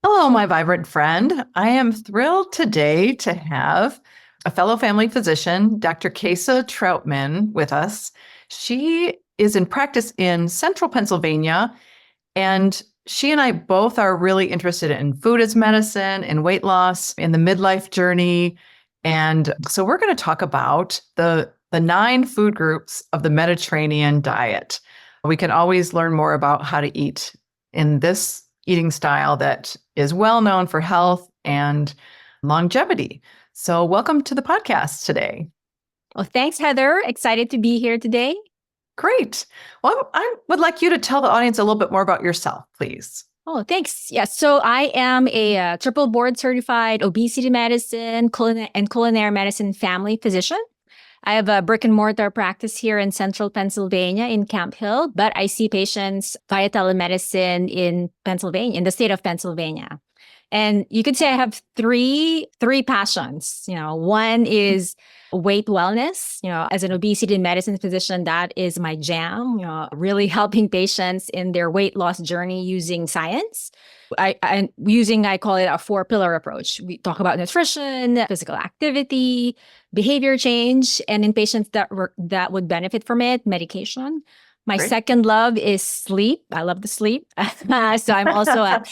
Hello, my vibrant friend. I am thrilled today to have a fellow family physician, Dr. Caissa Troutman, with us. She is in practice in central Pennsylvania, and she and I both are really interested in food as medicine and weight loss in the midlife journey. And so we're going to talk about the 9 food groups of the Mediterranean diet. We can always learn more about how to eat in this eating style that is well known for health and longevity. So, welcome to the podcast today. Well, thanks, Heather. Excited to be here today. Great. Well, I would like you to tell the audience a little bit more about yourself, please. Oh, thanks. Yes. So I am a triple board certified obesity medicine and culinary medicine family physician. I have a brick and mortar practice here in central Pennsylvania in Camp Hill, but I see patients via telemedicine in Pennsylvania, in the state of Pennsylvania. And you could say I have three passions. One is weight wellness. As an obesity medicine physician, that is my jam. Really helping patients in their weight loss journey using science. I call it a 4-pillar approach. We talk about nutrition, physical activity, behavior change, and in patients that would benefit from it, medication. My Great. second love is sleep. I love the sleep. So I'm also a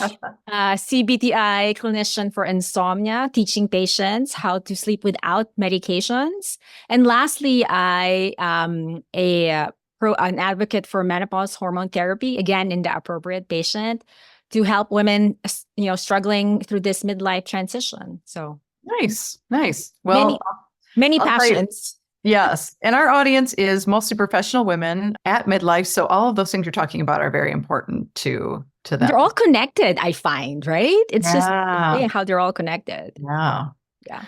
CBTI clinician for insomnia, teaching patients how to sleep without medications. And lastly, I am an advocate for menopause hormone therapy, again, in the appropriate patient to help women, struggling through this midlife transition. So nice. Well, many passions. Yes. And our audience is mostly professional women at midlife. So all of those things you're talking about are very important to them. They're all connected, I find, right? It's just how they're all connected. Yeah. Yeah.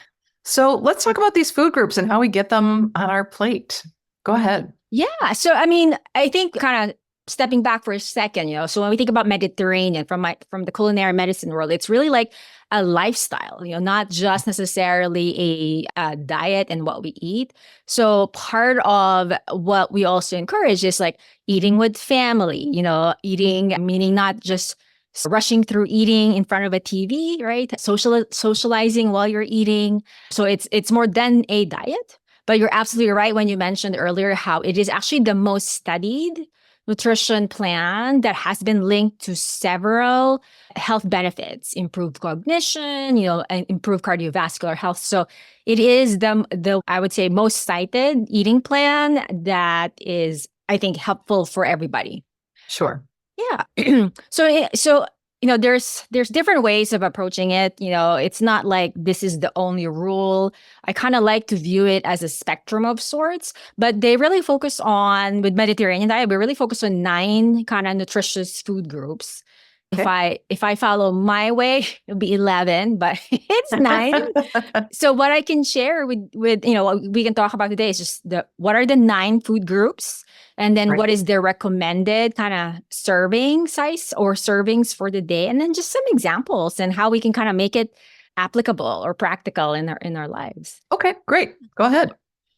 So let's talk about these food groups and how we get them on our plate. Go ahead. Yeah. So, I think kind of stepping back for a second, so when we think about Mediterranean from the culinary medicine world, it's really like a lifestyle, not just necessarily a diet and what we eat. So part of what we also encourage is like eating with family, eating, meaning not just rushing through eating in front of a TV, right? Socializing while you're eating. So it's more than a diet. But you're absolutely right when you mentioned earlier how it is actually the most studied nutrition plan that has been linked to several health benefits, improved cognition, and improved cardiovascular health. So it is the I would say most cited eating plan that is, I think, helpful for everybody. Sure. Yeah. So there's different ways of approaching it. It's not like this is the only rule. I kind of like to view it as a spectrum of sorts, but they really focus on, with Mediterranean diet, we really focus on 9 kind of nutritious food groups. Okay. If I follow my way, it'll be 11, but it's 9. So what I can share with what we can talk about today is just what are the 9 food groups, and then what is their recommended kind of serving size or servings for the day, and then just some examples and how we can kind of make it applicable or practical in our lives. Okay, great. Go ahead. All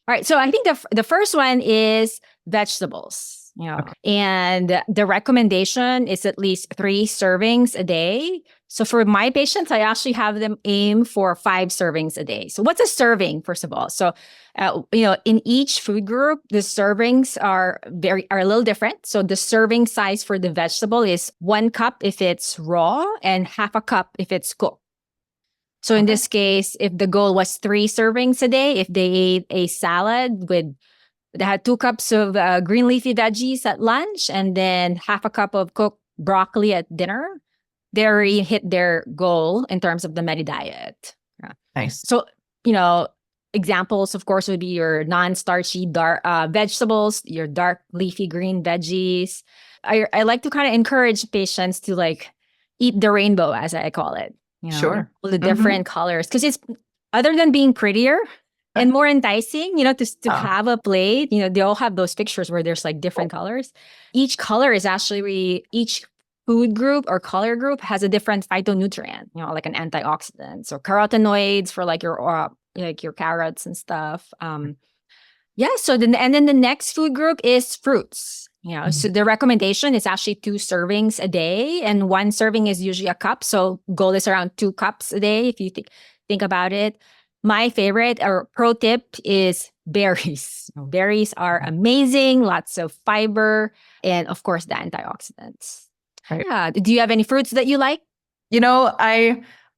right. So I think the first one is vegetables. And the recommendation is at least 3 servings a day. So for my patients, I actually have them aim for 5 servings a day. So what's a serving, first of all? So, in each food group, the servings are a little different. So the serving size for the vegetable is 1 cup if it's raw and half a cup if it's cooked. So in this case, if the goal was 3 servings a day, if they ate a salad they had 2 cups of green leafy veggies at lunch and then half a cup of cooked broccoli at dinner, they already hit their goal in terms of the Medi diet. Yeah. Nice. So, examples, of course, would be your non-starchy dark vegetables, your dark leafy green veggies. I like to kind of encourage patients to like eat the rainbow, as I call it. Sure. The different colors, because it's, other than being prettier and more enticing, to have a plate, they all have those pictures where there's like different colors. Each color is actually, each food group or color group has a different phytonutrient, like an antioxidant. So carotenoids for like your carrots and stuff. So then the next food group is fruits. So the recommendation is actually 2 servings a day, and 1 serving is usually a cup. So goal is around 2 cups a day if you think about it. My favorite or pro tip is berries. Berries are amazing, lots of fiber, and of course the antioxidants. Right. Yeah. Do you have any fruits that you like?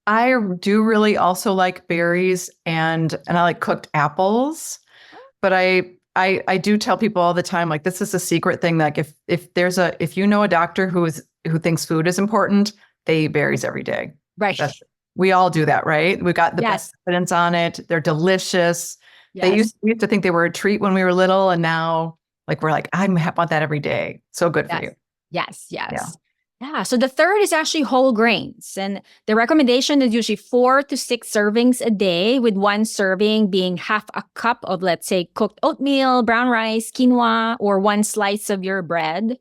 I do really also like berries and I like cooked apples, but I do tell people all the time, like, this is a secret thing. Like if you know a doctor who thinks food is important, they eat berries every day. Right. We all do that, right? We got the best evidence on it. They're delicious. We used to think they were a treat when we were little, and now we're like, I want that every day. So good for you. Yes. Yeah. So the third is actually whole grains. And the recommendation is usually 4 to 6 servings a day, with 1 serving being half a cup of, let's say, cooked oatmeal, brown rice, quinoa, or 1 slice of your bread.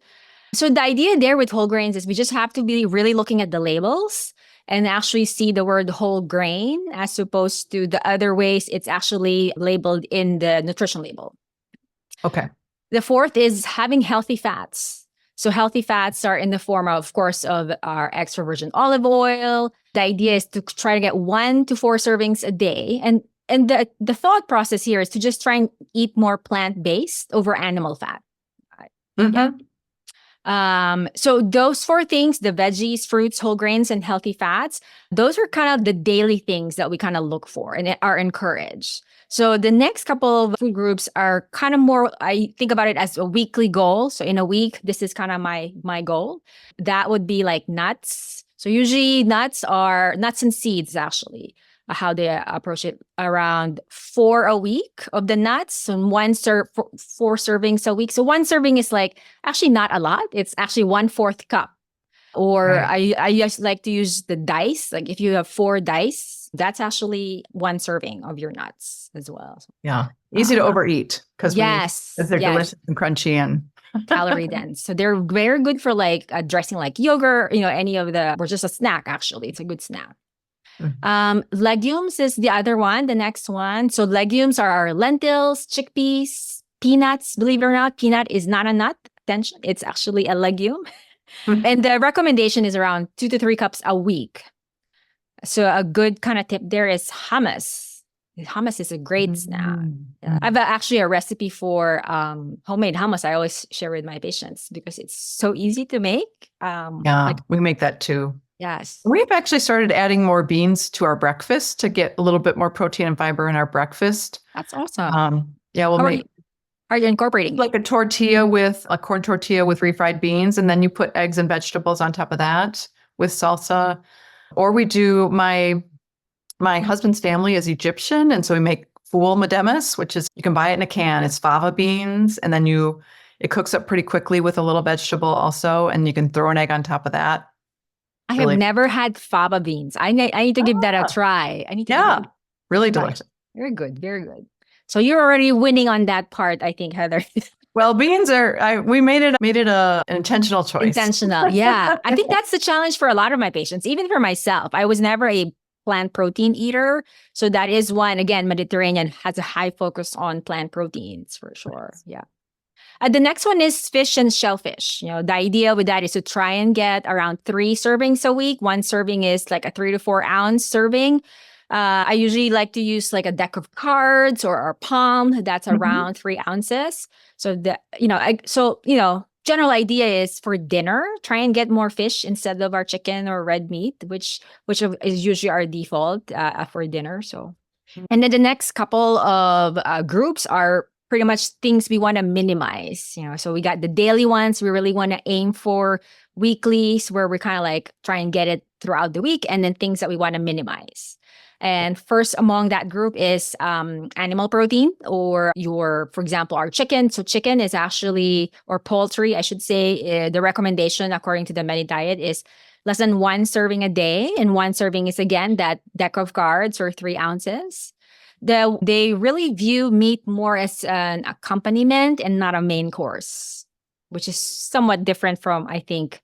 So the idea there with whole grains is we just have to be really looking at the labels and actually see the word whole grain, as opposed to the other ways it's actually labeled in the nutrition label. Okay. The fourth is having healthy fats. So healthy fats are in the form, of course, of our extra virgin olive oil. The idea is to try to get 1 to 4 servings a day. And the thought process here is to just try and eat more plant-based over animal fat. Mm-hmm. Yeah. So those 4 things, the veggies, fruits, whole grains, and healthy fats, those are kind of the daily things that we kind of look for and are encouraged. So the next couple of food groups are kind of more, I think about it as a weekly goal. So in a week, this is kind of my goal. That would be like nuts. So usually nuts and seeds, actually, how they approach it, around 4 a week of the nuts, and 4 servings a week. So 1 serving is actually not a lot. It's actually 1/4 cup. Or right. I just like to use the dice. Like if you have 4 dice, that's actually 1 serving of your nuts as well. Yeah. Easy to overeat because they're delicious and crunchy and calorie dense. So they're very good for dressing like yogurt, or just a snack, actually. It's a good snack. Legumes is the other one, the next one. So legumes are our lentils, chickpeas, peanuts. Believe it or not, peanut is not a nut. Attention, it's actually a legume. And the recommendation is around 2 to 3 cups a week. So a good kind of tip there is hummus. Hummus is a great snack. I have actually a recipe for homemade hummus I always share with my patients because it's so easy to make. We make that too. Yes. We've actually started adding more beans to our breakfast to get a little bit more protein and fiber in our breakfast. That's awesome. Are you incorporating like a corn tortilla with refried beans, and then you put eggs and vegetables on top of that with salsa? Or we do, my husband's family is Egyptian, and so we make ful medemis, which is, you can buy it in a can. It's fava beans, and then it cooks up pretty quickly with a little vegetable also, and you can throw an egg on top of that. I have never had fava beans. I need to give that a try. Really delicious. Very good, very good. So you're already winning on that part, I think, Heather. Well, beans we made it an intentional choice. Intentional, yeah. I think that's the challenge for a lot of my patients, even for myself. I was never a plant protein eater. So that is one, again, Mediterranean has a high focus on plant proteins for sure. Yeah. The next one is fish and shellfish. The idea with that is to try and get around 3 servings a week. 1 serving is like a 3 to 4 ounce serving. I usually like to use like a deck of cards or a palm that's around 3 ounces. So general idea is for dinner, try and get more fish instead of our chicken or red meat, which is usually our default for dinner. So, and then the next couple of groups are pretty much things we want to minimize. So we got the daily ones. We really want to aim for weeklies where we kind of try and get it throughout the week, and then things that we want to minimize. And first among that group is animal protein, or for example, our chicken. So chicken is actually, or poultry, I should say, the recommendation according to the Medi diet is less than 1 serving a day. And 1 serving is, again, that deck of cards or 3 ounces. They really view meat more as an accompaniment and not a main course, which is somewhat different from, I think,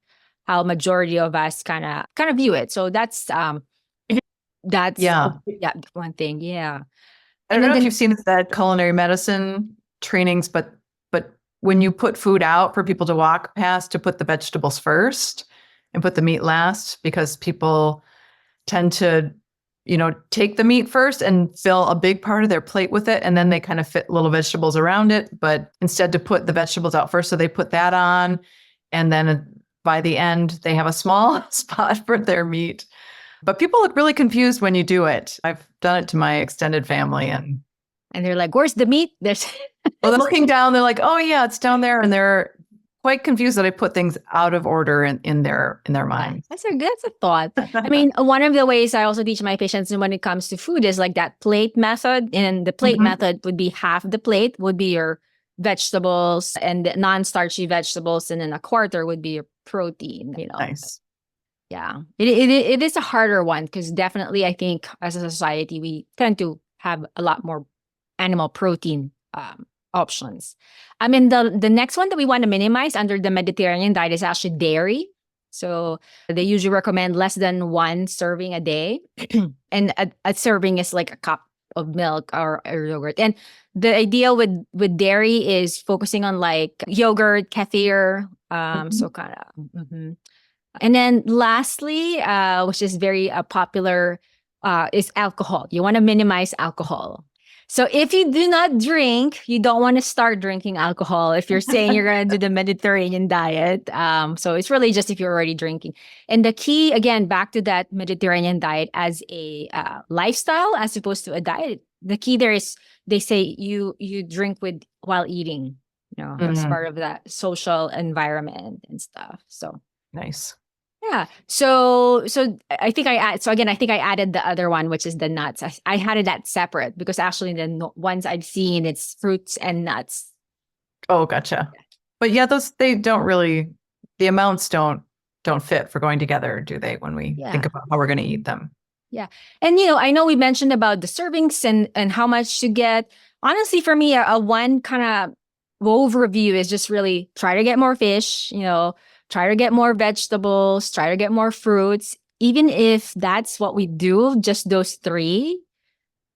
how majority of us kind of view it. So that's one thing. Yeah. I don't know if you've seen that culinary medicine trainings, but when you put food out for people to walk past, to put the vegetables first and put the meat last, because people tend to, take the meat first and fill a big part of their plate with it. And then they kind of fit little vegetables around it. But instead to put the vegetables out first, so they put that on. And then by the end, they have a small spot for their meat. But people look really confused when you do it. I've done it to my extended family, and they're like, "Where's the meat?" There's well, they're looking down. They're like, "Oh yeah, it's down there," and they're quite confused that I put things out of order in their mind. That's a thought. I mean, one of the ways I also teach my patients when it comes to food is like that plate method. And the plate method would be half the plate would be your vegetables and non-starchy vegetables, and then a quarter would be your protein. Nice. Yeah, it is a harder one because definitely I think as a society we tend to have a lot more animal protein options. I mean, the next one that we want to minimize under the Mediterranean diet is actually dairy. So they usually recommend less than 1 serving a day, and a serving is like a cup of milk or yogurt. And the idea with dairy is focusing on like yogurt, kefir, so kind of. And then lastly, which is very popular, is alcohol. You want to minimize alcohol. So if you do not drink, you don't want to start drinking alcohol if you're saying you're going to do the Mediterranean diet. So it's really just if you're already drinking. And the key, again, back to that Mediterranean diet as a lifestyle as opposed to a diet. The key there is they say you drink while eating, as part of that social environment and stuff. So nice. Yeah. So I think I added the other one, which is the nuts. I had that separate because actually the ones I've seen, it's fruits and nuts. Oh, gotcha. But yeah, they don't really, the amounts don't fit for going together, do they, when we think about how we're going to eat them? Yeah. And, I know we mentioned about the servings and how much to get. Honestly, for me, a one kind of overview is just really try to get more fish, try to get more vegetables, try to get more fruits. Even if that's what we do, just those 3,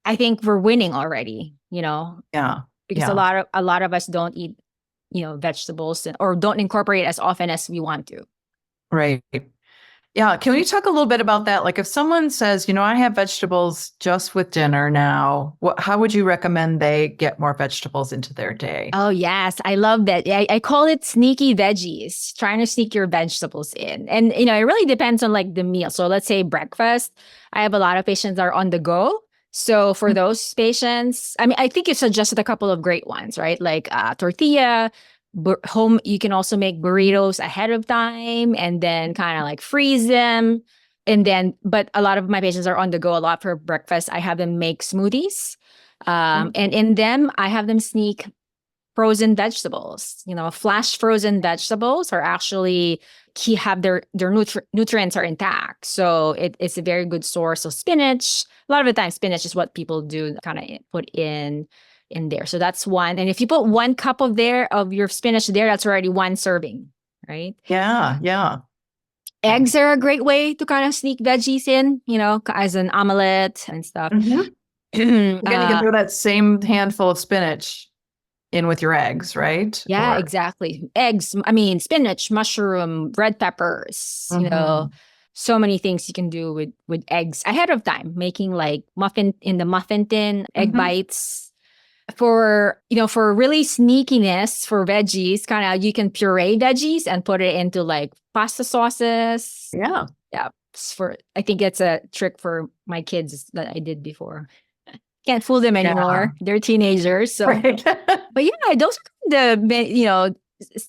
I think we're winning already, Yeah. Because a lot of us don't eat, vegetables or don't incorporate as often as we want to. Right. Yeah. Can we talk a little bit about that? Like if someone says, I have vegetables just with dinner now, how would you recommend they get more vegetables into their day? Oh, yes. I love that. I call it sneaky veggies, trying to sneak your vegetables in. And, it really depends on like the meal. So let's say breakfast, I have a lot of patients that are on the go. So for those patients, I mean, I think you suggested a couple of great ones, right? Like tortilla, home, you can also make burritos ahead of time and then kind of like freeze them. And then, but a lot of my patients are on the go a lot for breakfast. I have them make smoothies. And in them, I have them sneak frozen vegetables. Flash frozen vegetables are actually have their nutrients are intact. So it's a very good source of spinach. A lot of the time, spinach is what people do kind of put in there. So that's one. And if you put 1 cup of your spinach there, that's already 1 serving, right? Yeah. Yeah. Eggs are a great way to kind of sneak veggies in, as an omelet and stuff. Again, you can throw that same handful of spinach in with your eggs, right? Yeah, exactly. Eggs, spinach, mushroom, red peppers, so many things you can do with eggs ahead of time, making like muffin in the muffin tin, egg bites. For really sneakiness for veggies, kind of you can puree veggies and put it into like pasta sauces. Yeah. Yeah. I think it's a trick for my kids that I did before. Can't fool them anymore. They're teenagers. So, right. But yeah, those are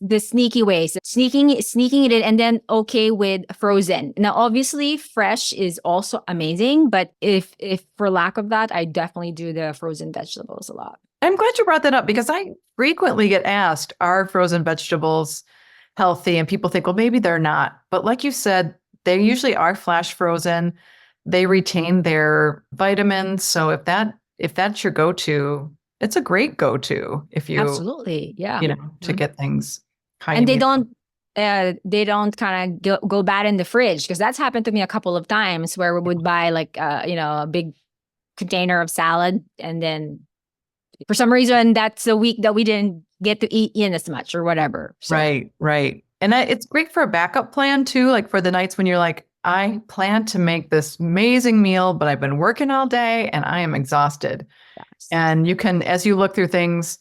the sneaky ways, sneaking it in, and then okay with frozen. Now, obviously, fresh is also amazing, but if for lack of that, I definitely do the frozen vegetables a lot. I'm glad you brought that up because I frequently get asked, are frozen vegetables healthy? And people think, well, maybe they're not. But like you said, they usually are flash frozen. They retain their vitamins. So if that's your go-to, it's a great go-to if you absolutely, yeah, to get things high. And they don't kind of go bad in the fridge, because that's happened to me a couple of times where we would buy like a big container of salad, and then for some reason that's the week that we didn't get to eat in as much or whatever. So. Right. And it's great for a backup plan too, like for the nights when you're like, I plan to make this amazing meal, but I've been working all day and I am exhausted. Yes. And you can, as you look through things,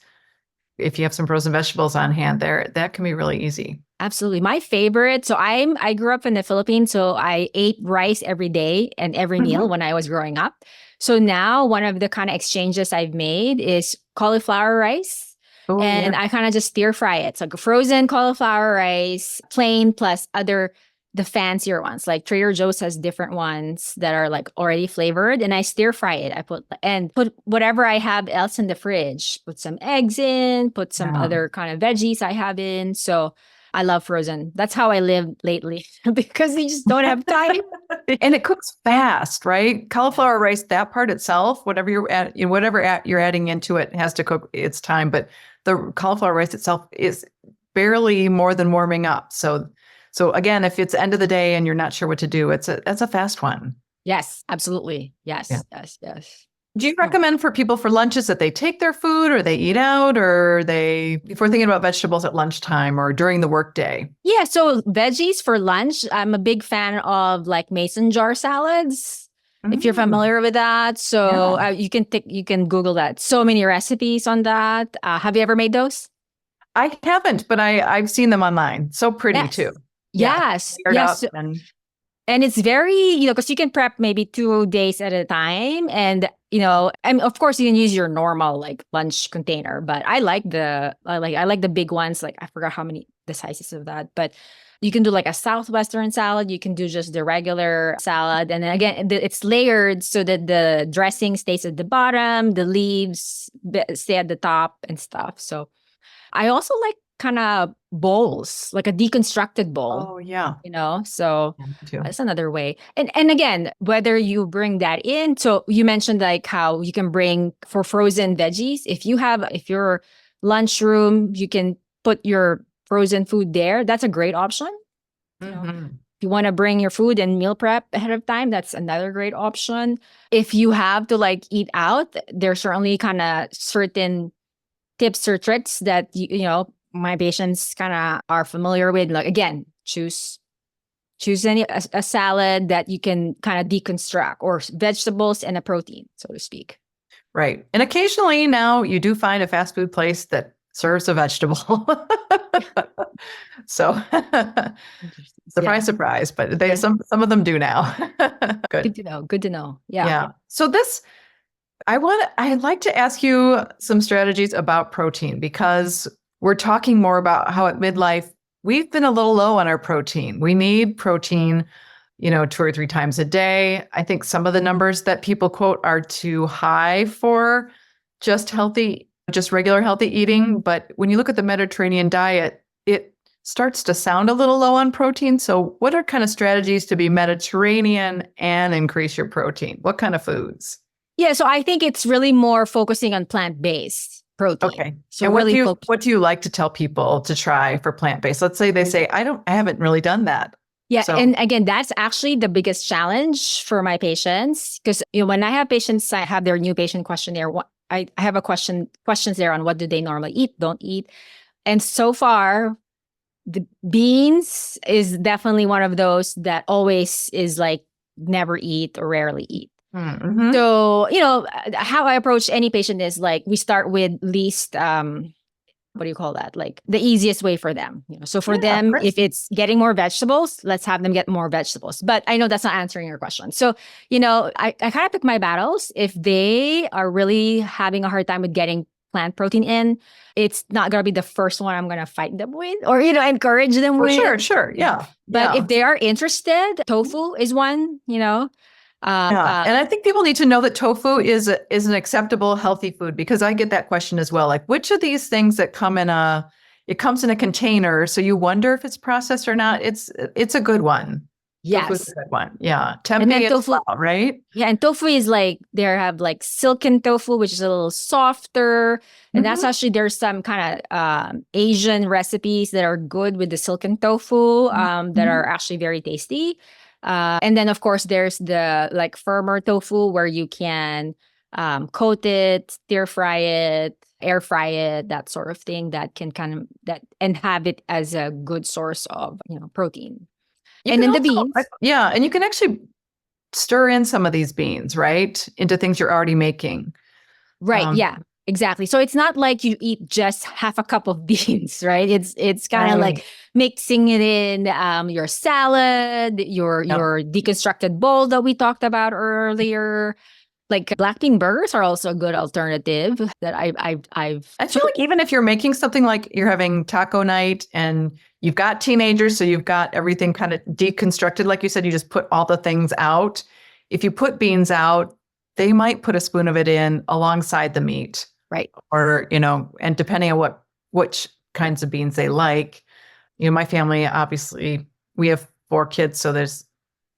if you have some frozen vegetables on hand there, that can be really easy. Absolutely. My favorite. So I grew up in the Philippines, so I ate rice every day and every meal when I was growing up. So now one of the kind of exchanges I've made is cauliflower rice. Oh, and yeah. I kind of just stir fry it. So frozen cauliflower rice, plain plus the fancier ones. Like Trader Joe's has different ones that are like already flavored, and I stir fry it. I put whatever I have else in the fridge. Put some eggs in, put some other kind of veggies I have in. So I love frozen. That's how I live lately because we just don't have time. And it cooks fast, right? Cauliflower rice, that part itself, whatever you're adding into it has to cook its time. But the cauliflower rice itself is barely more than warming up. So again, if it's end of the day and you're not sure what to do, that's a fast one. Yes, absolutely. Yes. Do you recommend for people for lunches that they take their food or they eat out or if we're thinking about vegetables at lunchtime or during the workday? Yeah. So veggies for lunch, I'm a big fan of like mason jar salads. If you're familiar with that. So you can Google that. So many recipes on that. Have you ever made those? I haven't, but I've seen them online. So pretty too. Yes. And it's very, because you can prep maybe 2 days at a time. And, and of course you can use your normal like lunch container, but I like the big ones. Like I forgot how many the sizes of that, but you can do like a Southwestern salad. You can do just the regular salad. And then again, it's layered so that the dressing stays at the bottom, the leaves stay at the top and stuff. So I also like kind of bowls, like a deconstructed bowl. Oh, yeah. So that's another way. And again, whether you bring that in, so you mentioned like how you can bring for frozen veggies. If your lunchroom, you can put your frozen food there. That's a great option. If you want to bring your food and meal prep ahead of time, that's another great option. If you have to like eat out, there's certainly kind of certain tips or tricks that my patients kind of are familiar with. Like again, choose a salad that you can kind of deconstruct, or vegetables and a protein, so to speak. Right. And occasionally now you do find a fast food place that serves a vegetable. So surprise, but some of them do now. Good to know. Yeah. So I'd like to ask you some strategies about protein, because we're talking more about how at midlife, we've been a little low on our protein. We need protein, 2 or 3 times a day. I think some of the numbers that people quote are too high for just regular healthy eating. But when you look at the Mediterranean diet, it starts to sound a little low on protein. So what are kind of strategies to be Mediterranean and increase your protein? What kind of foods? Yeah, so I think it's really more focusing on plant-based protein. Okay. So and really what do you like to tell people to try for plant-based? Let's say they say, I haven't really done that. Yeah. So, and again, that's actually the biggest challenge for my patients, because when I have patients, I have their new patient questionnaire. I have questions there on what do they normally eat, don't eat. And so far, the beans is definitely one of those that always is like never eat or rarely eat. Mm-hmm. So, how I approach any patient is like, we start with least, what do you call that? Like the easiest way for them. So for them, if it's getting more vegetables, let's have them get more vegetables. But I know that's not answering your question. So, I kind of pick my battles. If they are really having a hard time with getting plant protein in, it's not going to be the first one I'm going to fight them with or, encourage them with. Sure. Yeah. But if they are interested, tofu is one, and I think people need to know that tofu is an acceptable, healthy food, because I get that question as well. Like, which of these things that it comes in a container, so you wonder if it's processed or not. It's a good one. Yes. Tofu's a good one. Yeah. Tempeh tofu, right? Yeah. And tofu is like, they have like silken tofu, which is a little softer. And that's actually, there's some kind of Asian recipes that are good with the silken tofu that are actually very tasty. And then, of course, there's the like firmer tofu where you can coat it, stir fry it, air fry it, that sort of thing that can and have it as a good source of, protein. You And can then the also, beans. yeah, and you can actually stir in some of these beans, right, into things you're already making. Right. Yeah, exactly. So it's not like you eat just half a cup of beans, right? It's kind of Right. like mixing it in your salad, your Yeah. deconstructed bowl that we talked about earlier. Like black bean burgers are also a good alternative that I've I feel like even if you're making something like you're having taco night and you've got teenagers, so you've got everything kind of deconstructed, like you said, you just put all the things out. If you put beans out, they might put a spoon of it in alongside the meat. right. Or, and depending on which kinds of beans they like. My family, obviously, we have 4 kids, so there's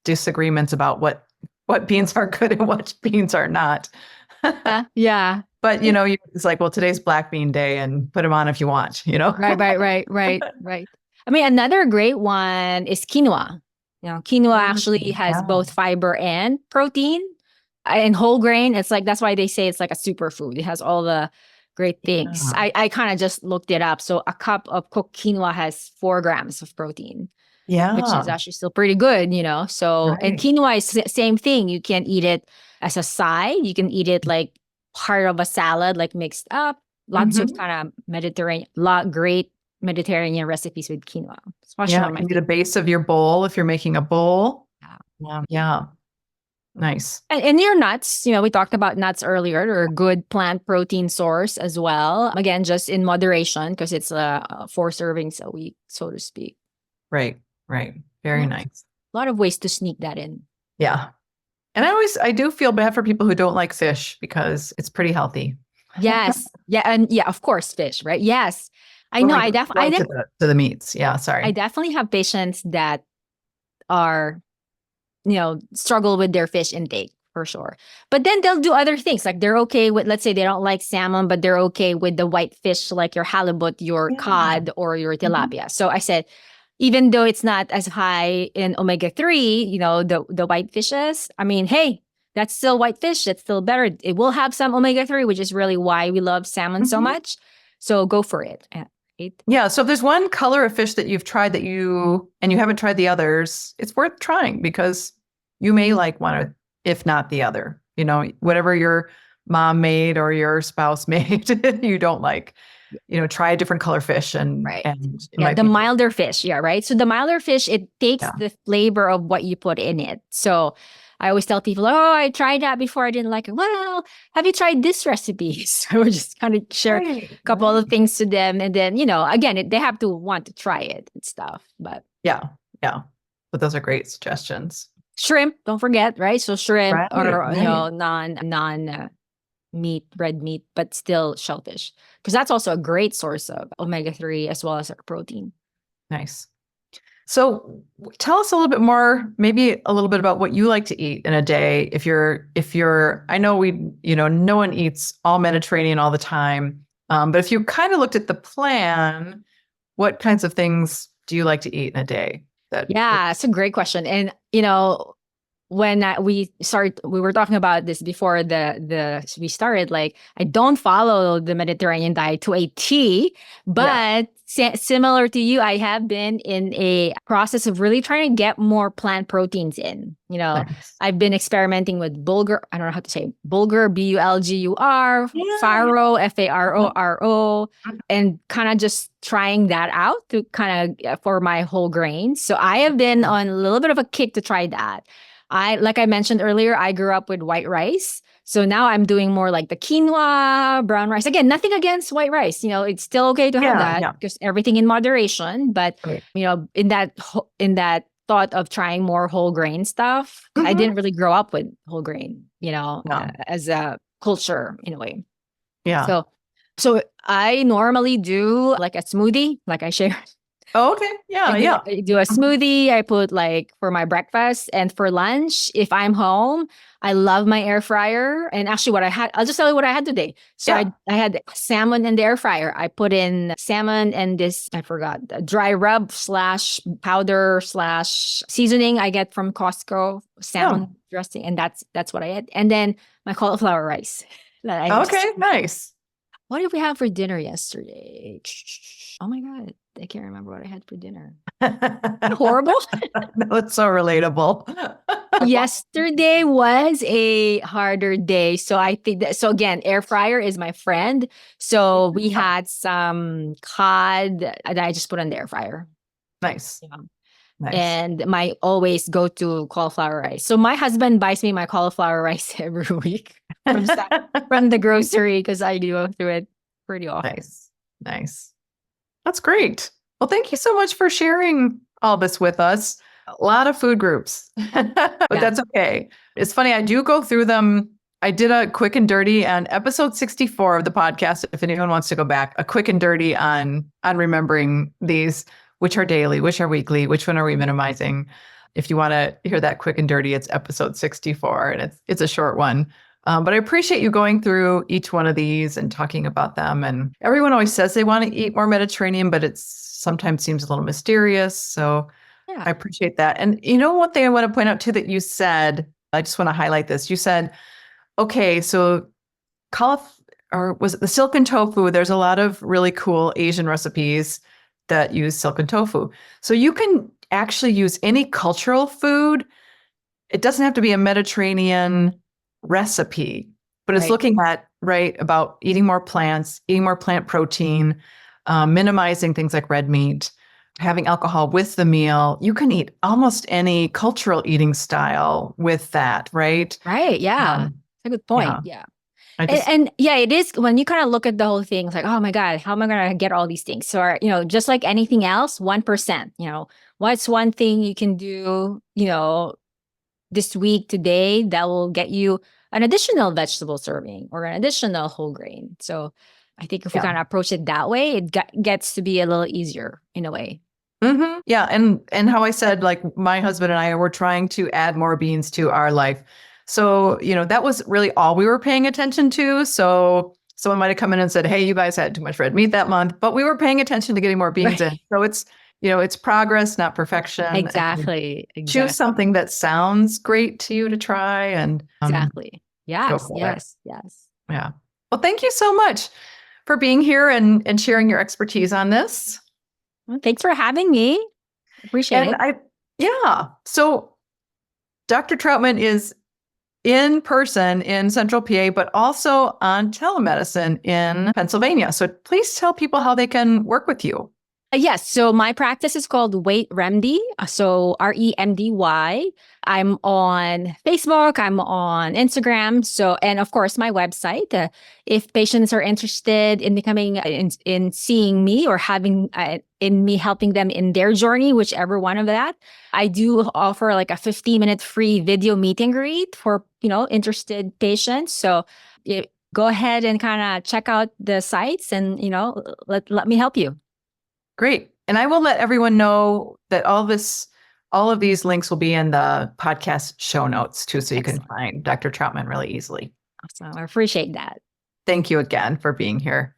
disagreements about what beans are good and what beans are not. Yeah. But, it's like, well, today's black bean day and put them on if you want, Right. I mean, another great one is quinoa. Quinoa actually has both fiber and protein and whole grain. It's like, that's why they say it's like a superfood. It has all the great things. Yeah. I kind of just looked it up. So a cup of cooked quinoa has 4 grams of protein. Yeah. Which is actually still pretty good, So, Right. and quinoa is the same thing. You can eat it as a side. You can eat it like part of a salad, like mixed up. Lots of kind of great Mediterranean recipes with quinoa. Especially Yeah, it can be the base of your bowl if you're making a bowl. Yeah. Nice. And your nuts, we talked about nuts earlier. They're a good plant protein source as well. Again, just in moderation because it's 4 servings a week, so to speak. Right. Very nice. A lot of ways to sneak that in. Yeah. And I do feel bad for people who don't like fish because it's pretty healthy. Yes. Yeah. And yeah, of course, fish, right? Yes. I know. Like, to the meats. Yeah. Sorry. I definitely have patients that are, struggle with their fish intake for sure. But then they'll do other things. Like they're okay with, let's say they don't like salmon, but they're okay with the white fish, like your halibut, your cod, or your tilapia. So I said, even though it's not as high in omega-3, the white fishes, I mean, hey, that's still white fish. That's still better. It will have some omega-3, which is really why we love salmon so much. So go for it. Yeah. So if there's one color of fish that you've tried and you haven't tried the others, it's worth trying because you may like one, or if not the other, whatever your mom made or your spouse made, you don't like. Try a different color fish and the milder fish. Yeah, right. So the milder fish, it takes the flavor of what you put in it. So I always tell people, oh, I tried that before. I didn't like it. Well, have you tried this recipe? So we just kind of share a couple of things to them. And then, again, they have to want to try it and stuff. But yeah. But those are great suggestions. Shrimp, don't forget, right? So shrimp or, non meat, red meat, but still shellfish. Because that's also a great source of omega-3 as well as our protein. Nice. So tell us a little bit more, maybe a little bit about what you like to eat in a day. If you're, I know no one eats all Mediterranean all the time. But if you kind of looked at the plan, what kinds of things do you like to eat in a day? It's a great question. And, when we were talking about this before we started, like I don't follow the Mediterranean diet to a T, but similar to you, I have been in a process of really trying to get more plant proteins in. Nice. I've been experimenting with bulgur. I don't know how to say bulgur, bulgur, farro, faroro, and kind of just trying that out to kind of for my whole grain. So I have been on a little bit of a kick to try that. Like I mentioned earlier, I grew up with white rice. So now I'm doing more like the quinoa, brown rice. Again, nothing against white rice. It's still okay to have that because everything in moderation. But, in that thought of trying more whole grain stuff, I didn't really grow up with whole grain, as a culture in a way. Yeah. So I normally do like a smoothie, like I shared. Oh, okay. Yeah. I do a smoothie. I put like for my breakfast and for lunch. If I'm home, I love my air fryer. And actually I'll just tell you what I had today. So I had salmon in the air fryer. I put in salmon and this, I forgot, dry rub / powder / seasoning I get from Costco, salmon dressing. And that's what I had. And then my cauliflower rice. Okay, nice. What did we have for dinner yesterday? Oh my God. I can't remember what I had for dinner. Horrible. No, it's so relatable. Yesterday was a harder day. So I think that, so again, air fryer is my friend. So we had some cod that I just put on the air fryer. Nice. Yeah. Nice. And my always go to cauliflower rice. So my husband buys me my cauliflower rice every week from the grocery because I go through it pretty often. Nice. Nice. That's great. Well, thank you so much for sharing all this with us. A lot of food groups, but that's okay. It's funny. I do go through them. I did a quick and dirty on episode 64 of the podcast. If anyone wants to go back, a quick and dirty on remembering these, which are daily, which are weekly, which one are we minimizing? If you want to hear that quick and dirty, it's episode 64, and it's a short one. But I appreciate you going through each one of these and talking about them. And everyone always says they want to eat more Mediterranean, but it sometimes seems a little mysterious. So I appreciate that. And you know, one thing I want to point out too that you said, I just want to highlight this. You said, okay, so or was it the silken tofu? There's a lot of really cool Asian recipes that use silken tofu. So you can actually use any cultural food. It doesn't have to be a Mediterranean recipe, but it's looking at, about eating more plants, eating more plant protein, minimizing things like red meat, having alcohol with the meal. You can eat almost any cultural eating style with that, right? Right. Yeah. That's a good point. Yeah. And yeah, it is when you kind of look at the whole thing, it's like, oh my God, how am I going to get all these things? So, just like anything else, 1%, what's one thing you can do, this week, today, that will get you an additional vegetable serving or an additional whole grain. So I think if we kind of approach it that way, it gets to be a little easier in a way. Mm-hmm. Yeah. And how I said, like my husband and I were trying to add more beans to our life. So, that was really all we were paying attention to. So someone might have come in and said, hey, you guys had too much red meat that month, but we were paying attention to getting more beans in. So it's, it's progress, not perfection. Exactly. Choose something that sounds great to you to try. And exactly. Yes. Yeah. Well, thank you so much for being here and sharing your expertise on this. Well, thanks for having me. Appreciate it. So Dr. Troutman is in person in Central PA, but also on telemedicine in Pennsylvania. So please tell people how they can work with you. Yes. So my practice is called ReMDy. So ReMDy. I'm on Facebook. I'm on Instagram. So, and of course, my website. If patients are interested in becoming, in seeing me or having, in me helping them in their journey, whichever one of that, I do offer like a 15-minute free video meet and greet for, interested patients. So go ahead and kind of check out the sites and, let me help you. Great. And I will let everyone know that all of these links will be in the podcast show notes too, so you can find Dr. Troutman really easily. Awesome. I appreciate that. Thank you again for being here.